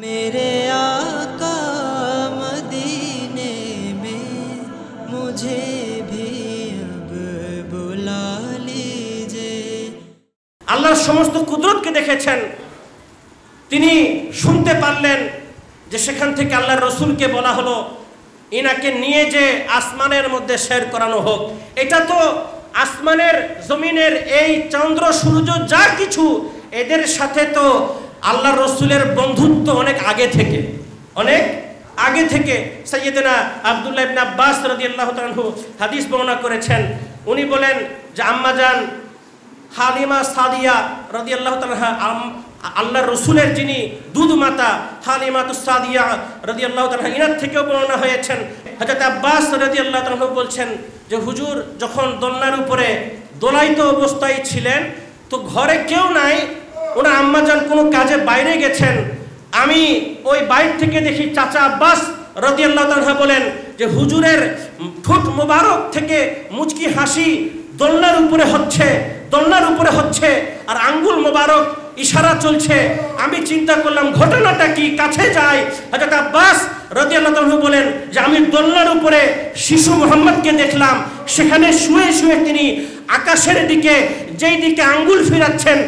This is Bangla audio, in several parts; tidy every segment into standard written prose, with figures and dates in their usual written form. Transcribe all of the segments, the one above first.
मेरे आका मदीने में मुझे भी अब बुला लीजिए। আল্লাহর সমস্ত কুদরতকে দেখেছেন, তিনি শুনতে পারলেন যে সেখান থেকে আল্লাহর রসুলকে বলা হলো ইনাকে নিয়ে যে আসমানের মধ্যে শের করানো হোক। এটা তো আসমানের জমিনের এই চন্দ্র সূর্য যা কিছু এদের সাথে তো আল্লাহর রসুলের বন্ধুত্ব অনেক আগে থেকে সাইয়েদনা আব্দুল্লাহ ইবনে আব্বাস রাদিয়াল্লাহু তাআলা আনহু হাদিস বর্ণনা করেছেন। উনি বলেন যে আম্মাজান হালিমা সাদিয়া রাদিয়াল্লাহু তাআলা আল্লাহর রসুলের যিনি দুধ মাতা হালিমাতুস সাদিয়া রাদিয়াল্লাহু তাআলা ইনার থেকেও বর্ণনা হয়েছেন। হযরত আব্বাস রাদিয়াল্লাহু তাআলা বলছেন যে হুজুর যখন দোলনার উপরে দোলায়িত অবস্থায় ছিলেন তো ঘরে কেউ নাই, ওনার আম্মাজান কোনো কাজে বাইরে গেছেন। আমি ওই বাইরে থেকে দেখি চাচা আব্বাস রাদিয়াল্লাহু তাআলা বলেন যে হুজুরের ঠোঁট মোবারক থেকে মুচকি হাসি দোলনার উপরে হচ্ছে আর আঙ্গুল মোবারক ইশারা চলছে। আমি চিন্তা করলাম ঘটনাটা কি, কাছে যাই। হযরত আব্বাস রাদিয়াল্লাহু তাআলা বলেন যে আমি দোলনার উপরে শিশু মুহাম্মদকে দেখলাম, সেখানে শুয়ে শুয়ে তিনি আকাশের দিকে যেই দিকে আঙ্গুল ফিরাচ্ছেন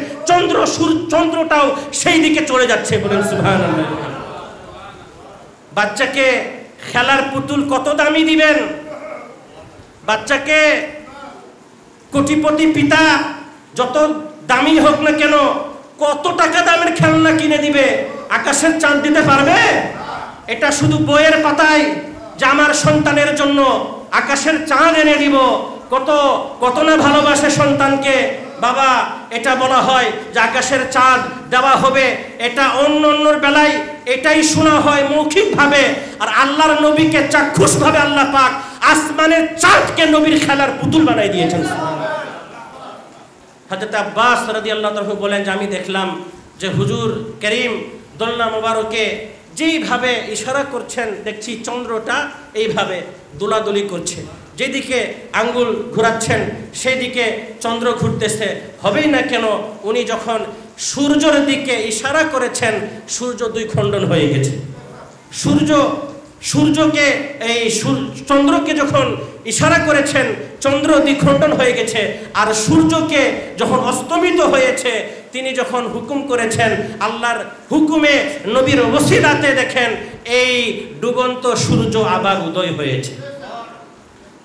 চন্দ্রটাও সেই দিকে চলে যাচ্ছে। বলেন সুবহানাল্লাহ। বাচ্চাকে খেলার পুতুল কত দামি দিবেন? বাচ্চাকে কোটিপতি পিতা যত দামি হোক না কেন, কত টাকা দামের খেলনা কিনে দিবে, আকাশের চাঁদ দিতে পারবে? এটা শুধু বইয়ের পাতায় যে আমার সন্তানের জন্য আকাশের চাঁদ এনে দিব, কত না ভালোবাসে সন্তানকে বাবা। এটা বলা হয় যে আকাশের চাঁদ দেওয়া হবে, এটা অন্যর বেলায় এটাই শোনা হয় মৌখিকভাবে, আর আল্লাহর নবীকে চাক্ষুষভাবে আল্লাহ পাক আসমানের চাঁদকে নবীর খেলার পুতুল বানাই দিয়েছেন। হযরত আব্বাস রাদিয়াল্লাহু তাআলা বলেন যে আমি দেখলাম যে হুজুর করিম দোলনা মোবারকে যেইভাবে ইশারা করছেন, দেখছি চন্দ্রটা এইভাবে দোলাদুলি করছে, যেদিকে আঙ্গুল ঘোরাচ্ছেন সেই দিকে চন্দ্র ঘুরতেছে। হবেই না কেন, উনি যখন সূর্যের দিকে ইশারা করেছেন সূর্য দুই খণ্ডন হয়ে গেছে। সূর্যকে এই চন্দ্রকে যখন ইশারা করেছেন চন্দ্র দ্বিখণ্ডন হয়ে গেছে, আর সূর্যকে যখন অস্তমিত হয়েছে তিনি যখন হুকুম করেছেন আল্লাহর হুকুমে নবীর ওসিলাতে দেখেন এই ডুবন্ত সূর্য আবার উদয় হয়েছে।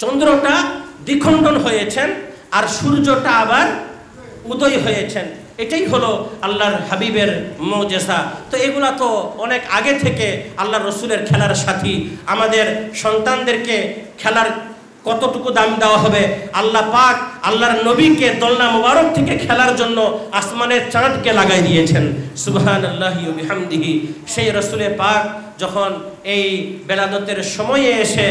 চন্দ্রটা দ্বিখণ্ডন হয়েছেন আর সূর্যটা আবার উদয় হয়েছেন। এটাই হলো আল্লাহর হাবিবের মুজিজা। তো এগুলা তো অনেক আগে থেকে আল্লাহর রসুলের খেলার সাথী। আমাদের সন্তানদেরকে খেলার কতটুকু দাম দেওয়া হবে, আল্লাহ পাক আল্লাহর নবীকে দোলনা মোবারক থেকে খেলার জন্য আসমানের চাঁদকে লাগাই দিয়েছেন। সুবহানাল্লাহি ওয়া বিহামদিহি। সেই রসুলে পাক যখন এই বেলাদতের সময়ে এসে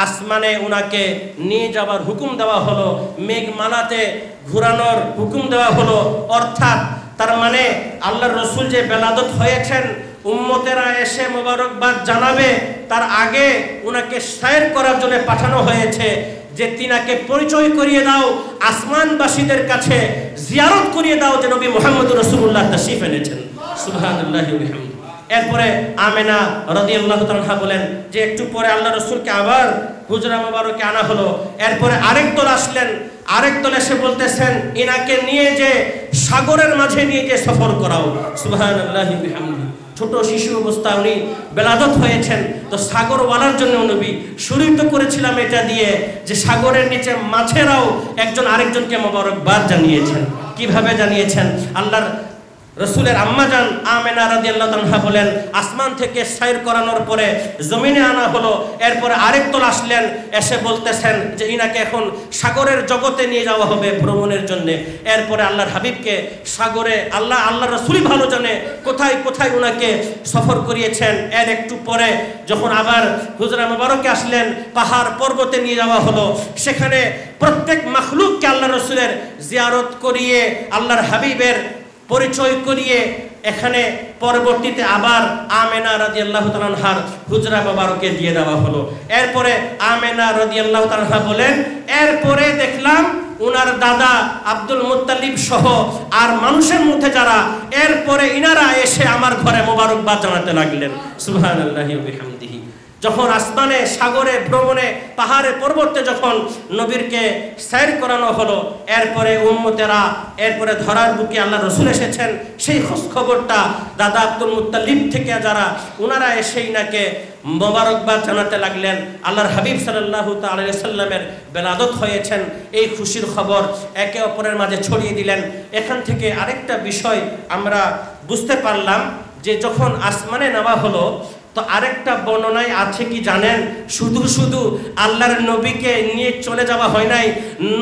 আসমানে উনাকে নিয়ে যাওয়ার হুকুম দেওয়া হলো, মেঘমালাতে ঘুরানোর হুকুম দেওয়া হলো, অর্থাৎ তার মানে আল্লাহর রসুল যে বেলাদত হয়েছেন উম্মতেরা এসে মোবারকবাদ জানাবে তার আগে উনাকে শায়ের করার জন্য পাঠানো হয়েছে যে তিনাকে পরিচয় করিয়ে দাও আসমানবাসীদের কাছে, জিয়ারত করিয়ে দাও যে নবী মুহাম্মদুর রাসূলুল্লাহ তাশরীফ এনেছেন। সুবহানাল্লাহি ওয়া বিহামদিহি। এরপরে আমেনা রাদিয়াল্লাহু তাআলা বলেন যে একটু পরে আল্লাহ রসুলকে আবার হুজরা মোবারকে আনা হলো। এরপরে আরেক দল আসলেন, আরেক দল এসে বলতেছেন ইনাকে নিয়ে যে সাগরের মাঝে নিয়ে যে সফর করাও। সুবহানাল্লাহি ওয়া বিহামদিহি। ছোট শিশু অবস্থায় উনি বেলাদত হয়েছেন, তো সাগরওয়ালার জন্য নবী শুরু তো করেছিলাম এটা দিয়ে যে সাগরের নিচে মাছেরাও একজন আরেকজনকে মোবারকবাদ জানিয়েছেন। কিভাবে জানিয়েছেন? আল্লাহর রসুলের আম্মাজান আমেনা রাদিয়াল্লাহু তাআলা বলেন আসমান থেকে সাইর করানোর পরে জমিনে আনা হলো। এরপরে আরেক দল আসলেন, এসে বলতেছেন যে ইনাকে এখন সাগরের জগতে নিয়ে যাওয়া হবে ভ্রমণের জন্য। এরপরে আল্লাহর হাবিবকে সাগরে আল্লাহ রসুলই ভালো জানে কোথায় কোথায় উনাকে সফর করিয়েছেন। এর একটু পরে যখন আবার হুজরা মোবারকে আসলেন পাহাড় পর্বতে নিয়ে যাওয়া হলো, সেখানে প্রত্যেক মাখলুককে আল্লাহ রসুলের জিয়ারত করিয়ে আল্লাহর হাবিবের পরিচয় করিয়ে এখানে পরবর্তীতে আবার আমেনা রাদিয়াল্লাহু তাআলা আনহার হুজরা মোবারকে দিয়ে দেওয়া হলো। এরপরে আমেনা রাদিয়াল্লাহু তাআলা বলেন এরপরে দেখলাম উনার দাদা আব্দুল মুত্তালিব সহ আর মানুষের মধ্যে যারা, এরপরে ইনারা এসে আমার ঘরে মোবারকবাদ জানাতে লাগলেন। সুবহানাল্লাহি ওয়া বিহামদিহি। যখন আসমানে, সাগরে, ভ্রমণে, পাহাড়ে, পর্বতে যখন নবীরকে সৈর করানো হলো, এরপরে উম্মতেরা, এরপরে ধরার বুকে আল্লাহ রসুল এসেছেন, সেই খোঁজ খবরটা দাদা আব্দুল মুত্তালিব থেকে যারা, উনারা এসে ইনাকে মোবারকবাদ জানাতে লাগলেন। আল্লাহর হাবিব সাল্লাল্লাহু তাআলা আলাইহি সাল্লামের বেলাদত হয়েছেন, এই খুশির খবর একে অপরের মাঝে ছড়িয়ে দিলেন। এখান থেকে আরেকটা বিষয় আমরা বুঝতে পারলাম যে যখন আসমানে নেওয়া হলো, তো আরেকটা বর্ণনায় আছে কি জানেন, শুধু শুধু আল্লাহর নবীকে নিয়ে চলে যাওয়া হয় নাই,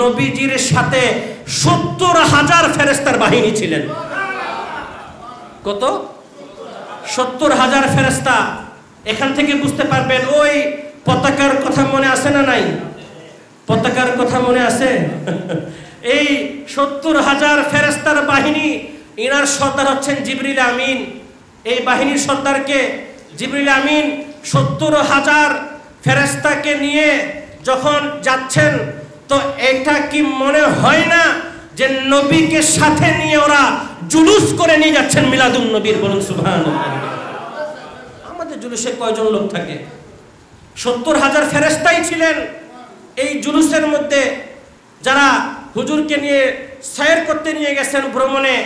নবীজির সাথে ৭০,০০০ ফেরেশতার বাহিনী ছিলেন। কত? ৭০,০০০ ফেরেশতা। এখান থেকে বুঝতে পারবেন ওই পতাকার কথা মনে আছে না নাই? পতাকার কথা মনে আছে? এই ৭০,০০০ ফেরেশতার বাহিনী, ইনার সর্দার হচ্ছেন জিবরিল আমিন। এই বাহিনীর সর্দারকে জিবরিল আমিন ৭০,০০০ ফেরেশতাকে নিয়ে যখন যাচ্ছেন, তো এটা কি মনে হয় না যে নবীকে সাথে নিয়ে ওরা জুলুস করে নিয়ে যাচ্ছেন মিলাদুন নবীর? বলুন সুবহানাল্লাহ। আমাদের জুলুসে কয়জন লোক থাকে? ৭০,০০০ ফেরেশতাই ছিলেন এই জুলুসের মধ্যে, যারা হুজুরকে নিয়ে সৈর করতে নিয়ে গেছেন ভ্রমণে।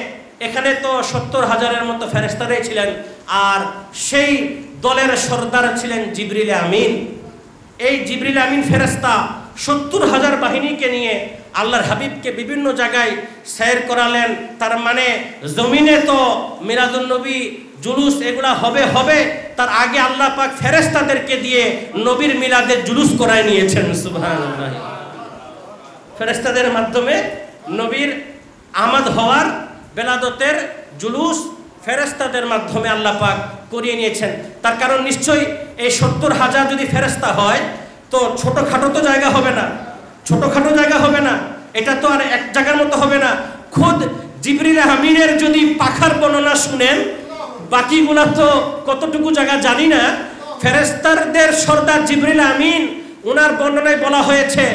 এখানে তো ৭০,০০০-এর মতো ফেরেশতারাই ছিলেন, আর সেই দলের সর্দার ছিলেন জিবরিল আমিন। এই জিবরিল আমিন ফেরেশতা ৭০,০০০ বাহিনীকে নিয়ে আল্লাহর হাবিবকে বিভিন্ন জায়গায় সৈর করালেন। তার মানে জমিনে তো মিলাদুন নবী, জুলুস এগুলা হবে, তার আগে আল্লাহ পাক ফেরেশতাদেরকে দিয়ে নবীর মিলাদের জুলুস করায় নিয়েছেন। সুবহানাল্লাহ। ফেরেশতাদের মাধ্যমে নবীর আমাদ হওয়ার, বেলাদতের জুলুস ফেরেশতাদের মাধ্যমে আল্লাহ পাক করিয়ে নিয়েছেন। তার কারণ নিশ্চয়ই এই ৭০,০০০ যদি ফেরেশতা হয়, তো ছোটখাটো তো জায়গা হবে না, ছোটখাটো জায়গা হবে না, এটা তো আর এক জায়গার মতো হবে না। খুদ জিবরিল আমিনের যদি পাখার বর্ণনা শুনেন, বাকিগুলা তো কতটুকু জায়গা জানি না। ফেরেশতাদের সর্দার জিবরিল আমিন, ওনার বর্ণনায় বলা হয়েছে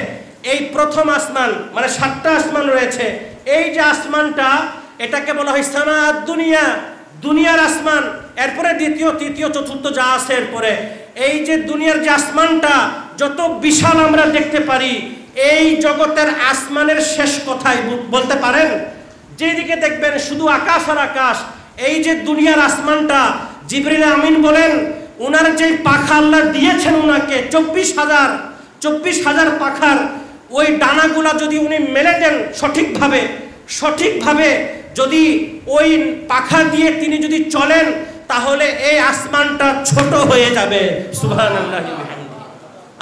এই প্রথম আসমান, মানে ৭টা আসমান রয়েছে, এই যে আসমানটা, এটাকে বলা হয় সামাদ দুনিয়া, দুনিয়ার আসমান। এরপরে দ্বিতীয়, তৃতীয়, চতুর্থ যা আছে, এরপরে এই যে দুনিয়ার যে আসমানটা যত বিশাল আমরা দেখতে পারি, এই জগতের আসমানের শেষ কথাই বলতে পারেন? যেদিকে দেখবেন শুধু আকাশ আর আকাশ। এই যে দুনিয়ার আসমানটা, জিবরিল আমিন বলেন ওনার যে পাখা আল্লাহ দিয়েছেন ওনাকে, ২৪,০০০ পাখার ওই ডানাগুলা যদি উনি মেলে দেন সঠিকভাবে যদি ওই পাখা দিয়ে তিনি যদি চলেন, তাহলে এই আসমানটা ছোট হয়ে যাবে। সুবহানাল্লাহ।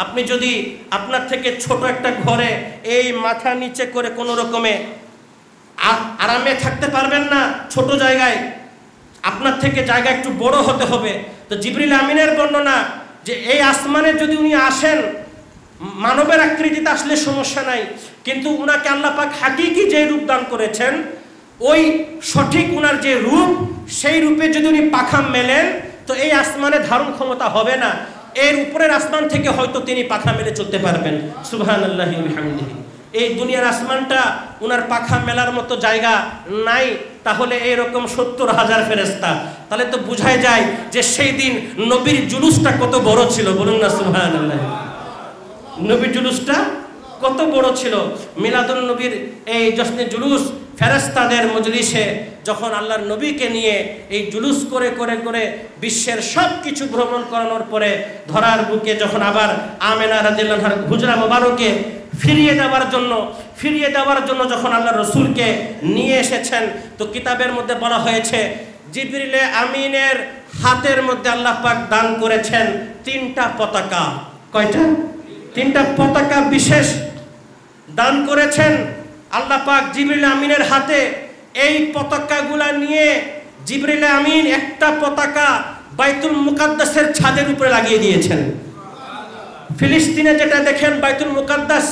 আপনি যদি আপনার থেকে ছোট একটা ঘরে এই মাথা নিচে করে কোনো রকমে আরামে থাকতে পারবেন না, ছোট জায়গায়, আপনার থেকে জায়গা একটু বড় হতে হবে। তো জিবরিল আমিনের বর্ণনা যে এই আসমানে যদি উনি আসেন, মানবের আকৃতিতে আসলে সমস্যা নাই, কিন্তু উনাকে আল্লাহ পাক হাকিকি যে রূপ দান করেছেন, ওই সঠিক উনার যে রূপ, সেই রূপে যদি উনি পাখা মেলেন, তো এই আসমানে ধারণ ক্ষমতা হবে না। এর উপরের আসমান থেকে হয়তো তিনি পাখা মেলে চলতে পারবেন। সুবহানাল্লাহি ওয়া বিহামদিহি। এই দুনিয়ার আসমানটা উনার পাখা মেলার মতো জায়গা নাই, তাহলে এইরকম ৭০,০০০ ফেরেশতা, তাহলে তো বোঝাই যায় যে সেই দিন নবীর জুলুসটা কত বড় ছিল। বলুন না সুবহানাল্লাহ। নবীর জুলুসটা কত বড় ছিল। মিলাদুন নবীর এই জশ্নে জুলুস, ফেরেশতাদের মজলিসে যখন আল্লাহর নবীকে নিয়ে এই জুলুস করে বিশ্বের সব কিছু ভ্রমণ করানোর পরে ধরার বুকে যখন আবার আমেনা রাদিয়াল্লাহু আনহার হুজরা মোবারকে ফিরিয়ে দেওয়ার জন্য যখন আল্লাহ রসুলকে নিয়ে এসেছেন, তো কিতাবের মধ্যে বলা হয়েছে জিবরিল আমিনের হাতের মধ্যে আল্লাহ পাক দান করেছেন 3টা পতাকা। কয়টা? 3টা পতাকা বিশেষ দান করেছেন আল্লাহ পাক জিবরিল আমিনের হাতে। এই পতাকাগুলা নিয়ে জিবরিল আমিন একটা পতাকা বাইতুল মুকাদ্দাসের ছাদের উপরে লাগিয়ে দিয়েছেন। ফিলিস্তিনে যেটা দেখেন বাইতুল মুকাদ্দাস,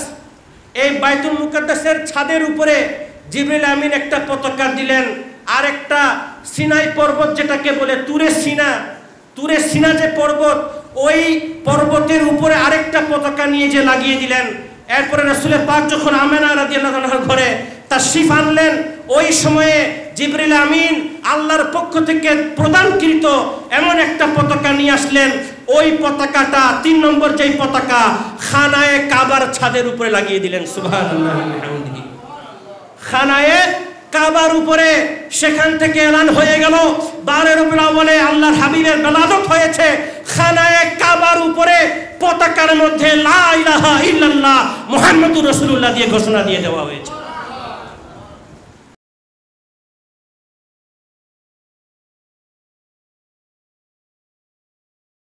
এই বাইতুল মুকাদ্দাসের ছাদের উপরে জিবরিল আমিন একটা পতাকা দিলেন। আর একটা সিনাই পর্বত, যেটাকে বলে তুরে সিনা যে পর্বত, ওই পর্বতের উপরে আরেকটা পতাকা নিয়ে যে লাগিয়ে দিলেন। এরপরে রাসূলের পাক যখন আমেনা রাদিয়াল্লাহু আনহার ঘরে তাশরীফ আনলেন, ওই সময়ে জিবরিল আমিন আল্লাহর পক্ষ থেকে প্রদানকৃত এমন একটা পতাকা নিয়ে আসলেন। ওই পতাকাটা 3 নম্বর যেই পতাকা খানায়ে কাবার ছাদের উপরে লাগিয়ে দিলেন। সুবহানাল্লাহি ওয়া বিহামদিহি। খানায়ে কাবার উপরে সেখান থেকে এলান হয়ে গেল 12 রবিউল আউয়ালে আল্লাহর হাবিবের বেলাদত হয়েছে। খানায়ে কাবার উপরে পতাকার মধ্যে লা ইলাহা ইল্লাল্লাহ মুহাম্মাদুর রাসূলুল্লাহ দিয়ে ঘোষণা দিয়ে দেওয়া হয়েছে।